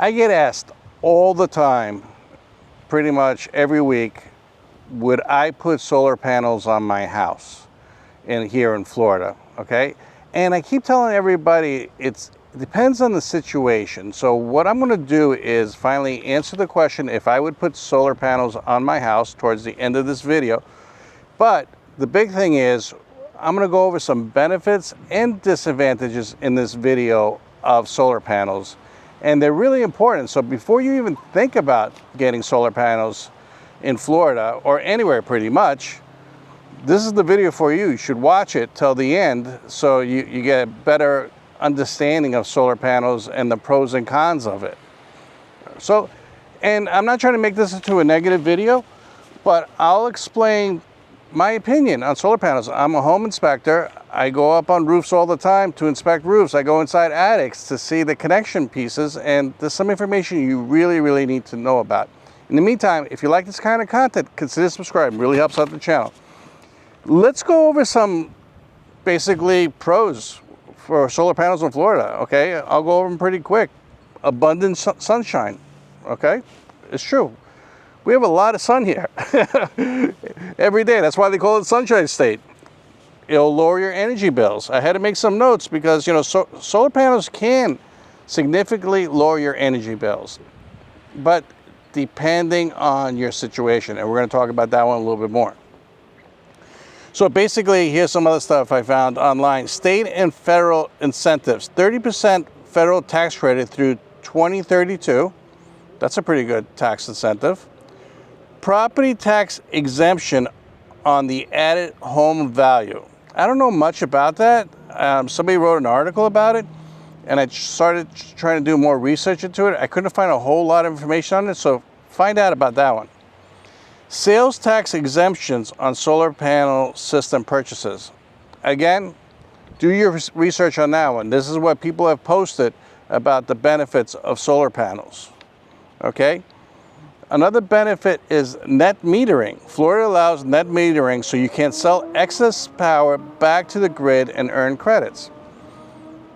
I get asked all the time, pretty much every week, would I put solar panels on my house here in Florida, okay? And I keep telling everybody it depends on the situation. So what I'm gonna do is finally answer the question if I would put solar panels on my house towards the end of this video. But the big thing is, I'm gonna go over some benefits and disadvantages in this video of solar panels. And they're really important. So before you even think about getting solar panels in Florida or anywhere pretty much, this is the video for you. You should watch it till the end so you get a better understanding of solar panels and the pros and cons of it. So, and I'm not trying to make this into a negative video, but I'll explain my opinion on solar panels. I'm a home inspector. I go up on roofs all the time to inspect roofs. I go inside attics to see the connection pieces, and there's some information you really need to know about. In the meantime, if you like this kind of content, consider subscribing. It really helps out the channel. Let's go over some basically pros for solar panels in Florida, okay? I'll go over them pretty quick. Abundant sunshine, okay? It's true. We have a lot of sun here every day. That's why they call it Sunshine State. It'll lower your energy bills. I had to make some notes because, you know, solar panels can significantly lower your energy bills, but depending on your situation, and we're going to talk about that one a little bit more. So basically, here's some other stuff I found online. State and federal incentives. 30% federal tax credit through 2032. That's a pretty good tax incentive. Property tax exemption on the added home value. I don't know much about that. Somebody wrote an article about it, and I started trying to do more research into it. I couldn't find a whole lot of information on it, so find out about that one. Sales tax exemptions on solar panel system purchases. Again, do your research on that one. This is what people have posted about the benefits of solar panels, okay? Another benefit is net metering. Florida allows net metering so you can sell excess power back to the grid and earn credits.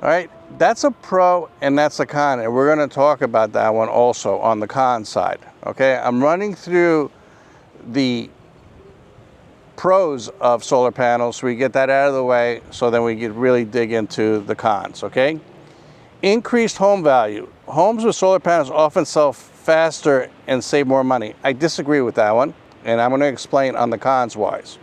All right, that's a pro and that's a con, and we're gonna talk about that one also on the con side, okay? I'm running through the pros of solar panels so we get that out of the way so then we can really dig into the cons, okay? Increased home value. Homes with solar panels often sell faster and save more money. I disagree with that one, and I'm going to explain on the cons wise.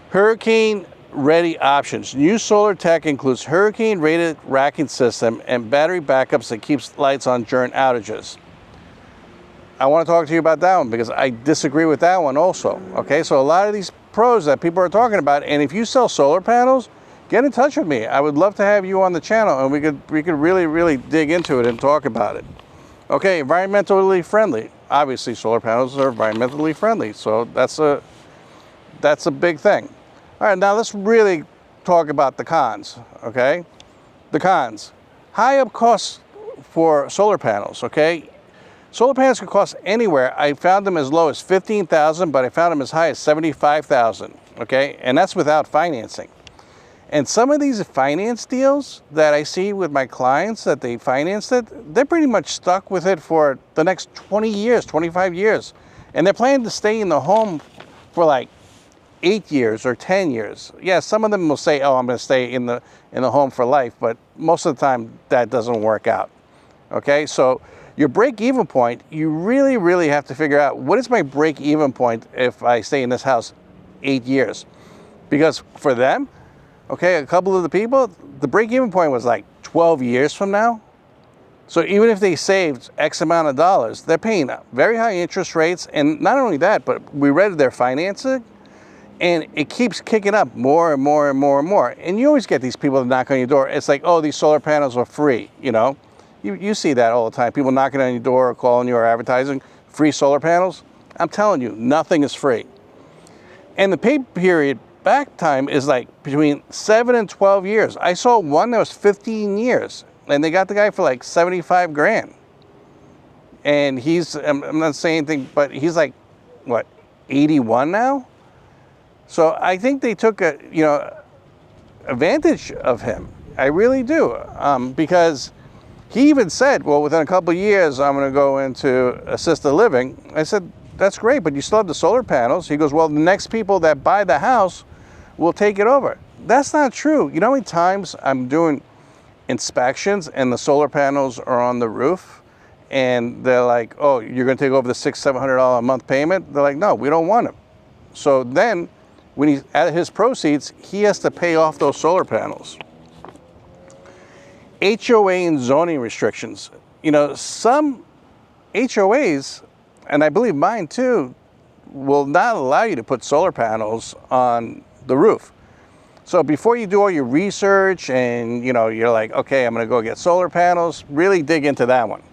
Hurricane ready options. New solar tech includes hurricane rated racking system and battery backups that keeps lights on during outages. I want to talk to you about that one because I disagree with that one also. Okay, so a lot of these pros that people are talking about, and if you sell solar panels, get in touch with me. I would love to have you on the channel, and we could really dig into it and talk about it. Okay, environmentally friendly. Obviously, solar panels are environmentally friendly, so that's a big thing. All right, now let's really talk about the cons, okay? The cons. High up costs for solar panels, okay? Solar panels can cost anywhere. I found them as low as $15,000, but I found them as high as $75,000, okay? And that's without financing. And some of these finance deals that I see with my clients that they financed it, they're pretty much stuck with it for the next 20 years, 25 years. And they're planning to stay in the home for like 8 years or 10 years. Yeah, some of them will say, oh, I'm going to stay in the home for life, but most of the time that doesn't work out. Okay, so your break-even point, you really have to figure out, what is my break-even point if I stay in this house 8 years? Because for them, okay, a couple of the people, the break-even point was like 12 years from now. So even if they saved X amount of dollars, they're paying very high interest rates. And not only that, but we read their financing, and it keeps kicking up more and more and more and more. And you always get these people that knock on your door. It's like, oh, these solar panels are free, you know? You see that all the time. People knocking on your door or calling you or advertising, free solar panels. I'm telling you, nothing is free. And the pay period back time is like between 7 and 12 years. I saw one that was 15 years, and they got the guy for like 75 grand. And he's, I'm not saying anything, but he's like, what, 81 now? So I think they took advantage of him. I really do, because He even said, well, within a couple of years, I'm going to go into assisted living. I said, that's great, but you still have the solar panels. He goes, well, the next people that buy the house will take it over. That's not true. You know how many times I'm doing inspections and the solar panels are on the roof and they're like, oh, you're going to take over the $600-700 a month payment? They're like, no, we don't want them. So then when he's at his proceeds, he has to pay off those solar panels. HOA and zoning restrictions. You know, some HOAs, and I believe mine too, will not allow you to put solar panels on the roof. So before you do all your research and, you know, you're like, okay, I'm going to go get solar panels, really dig into that one.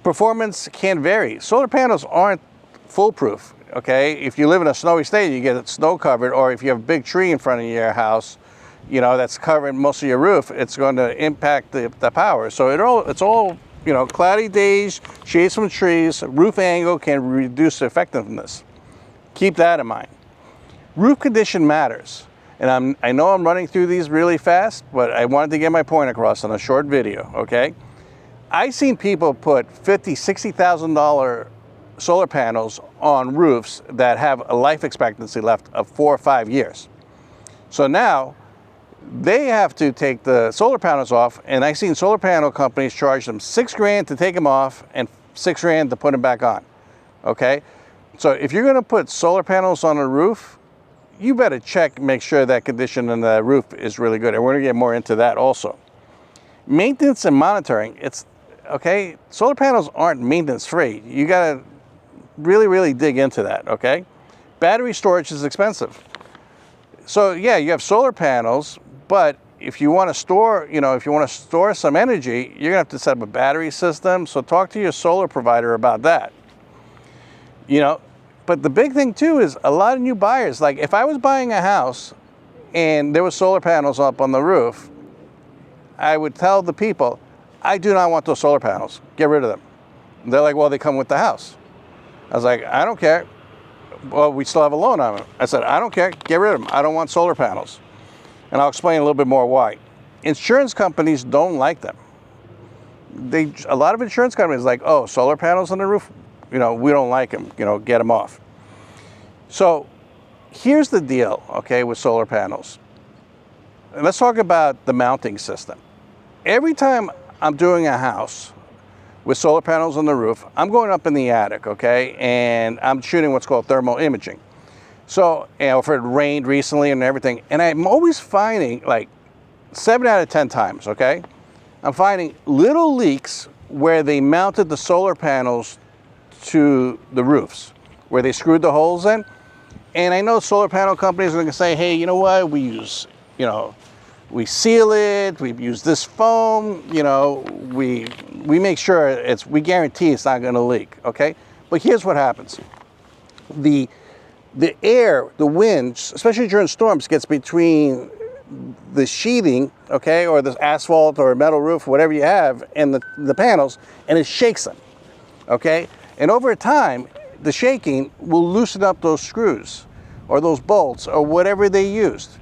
Performance can vary. Solar panels aren't foolproof, okay? If you live in a snowy state, you get it snow covered, or if you have a big tree in front of your house, you know, that's covering most of your roof, it's going to impact the power. So it's all, you know, cloudy days, shades from trees, roof angle can reduce the effectiveness. Keep that in mind. Roof condition matters. And I know I'm running through these really fast, but I wanted to get my point across in a short video, okay? I've seen people put $50,000, $60,000 solar panels on roofs that have a life expectancy left of 4 or 5 years. So now they have to take the solar panels off, and I've seen solar panel companies charge them $6,000 to take them off and $6,000 to put them back on, okay? So if you're gonna put solar panels on a roof, you better check, make sure that condition in the roof is really good. And we're gonna get more into that also. Maintenance and monitoring, it's, okay, solar panels aren't maintenance free. You gotta really dig into that, okay? Battery storage is expensive. So yeah, you have solar panels, but if you want to store, you know, if you want to store some energy, you're gonna have to set up a battery system. So talk to your solar provider about that. You know, but the big thing too is a lot of new buyers, like if I was buying a house and there was solar panels up on the roof, I would tell the people, I do not want those solar panels, get rid of them. They're like, well, they come with the house. I was like, I don't care. Well, we still have a loan on them. I said, I don't care, get rid of them. I don't want solar panels. And I'll explain a little bit more why. Insurance companies don't like them. A lot of insurance companies are like, oh, solar panels on the roof, you know, we don't like them, you know, get them off. So here's the deal, okay, with solar panels. And let's talk about the mounting system. Every time I'm doing a house with solar panels on the roof, I'm going up in the attic, okay, and I'm shooting what's called thermal imaging. So, you know, if it rained recently and everything, and I'm always finding, like 7 out of 10 times, okay, I'm finding little leaks where they mounted the solar panels to the roofs, where they screwed the holes in. And I know solar panel companies are going to say, hey, you know what, we use, you know, we seal it, we use this foam, you know, we make sure we guarantee it's not going to leak, okay? But here's what happens. The air, the wind, especially during storms, gets between the sheathing, okay, or the asphalt or metal roof, whatever you have, and the panels, and it shakes them, okay? And over time, the shaking will loosen up those screws or those bolts or whatever they used.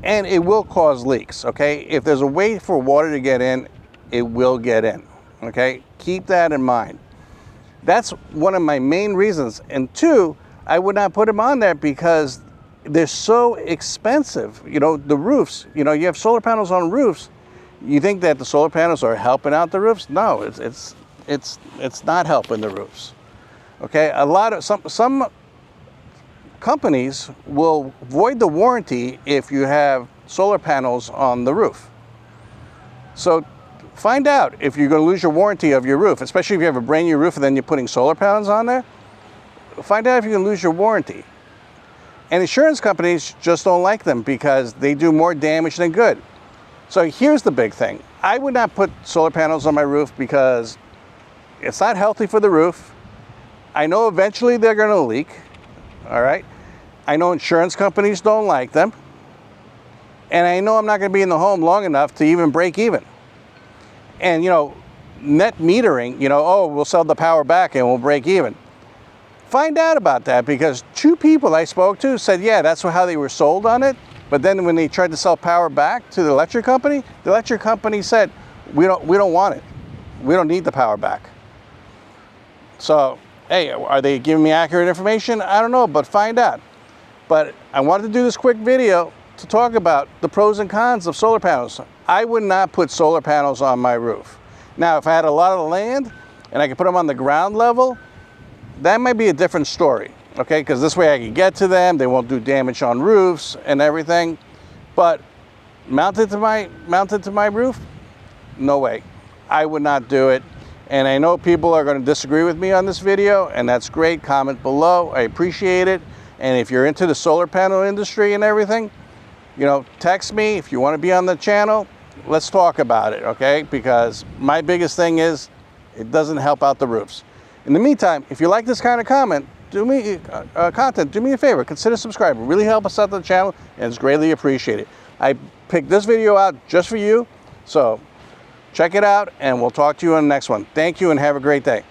And it will cause leaks, okay? If there's a way for water to get in, it will get in, okay? Keep that in mind. That's one of my main reasons. And two, I would not put them on there because they're so expensive. You know, the roofs, you know, you have solar panels on roofs. You think that the solar panels are helping out the roofs? No, it's not helping the roofs. Okay, a lot of some companies will void the warranty if you have solar panels on the roof. So find out if you're going to lose your warranty of your roof, especially if you have a brand new roof and then you're putting solar panels on there. Find out if you can lose your warranty. And insurance companies just don't like them because they do more damage than good. So here's the big thing. I would not put solar panels on my roof because it's not healthy for the roof. I know eventually they're going to leak, all right? I know insurance companies don't like them. And I know I'm not going to be in the home long enough to even break even. And, you know, net metering, you know, oh, we'll sell the power back and we'll break even. Find out about that because 2 people I spoke to said, yeah, that's how they were sold on it. But then when they tried to sell power back to the electric company said, we don't want it. We don't need the power back. So, hey, are they giving me accurate information? I don't know, but find out. But I wanted to do this quick video to talk about the pros and cons of solar panels. I would not put solar panels on my roof. Now, if I had a lot of land and I could put them on the ground level, that might be a different story, okay? Because this way I can get to them, they won't do damage on roofs and everything. But mounted to my roof, no way. I would not do it. And I know people are going to disagree with me on this video, and that's great. Comment below. I appreciate it. And if you're into the solar panel industry and everything, you know, text me if you want to be on the channel. Let's talk about it, okay? Because my biggest thing is it doesn't help out the roofs. In the meantime, if you like this kind of content, do me a favor. Consider subscribing. Really help us out the channel, and it's greatly appreciated. I picked this video out just for you, so check it out, and we'll talk to you on the next one. Thank you, and have a great day.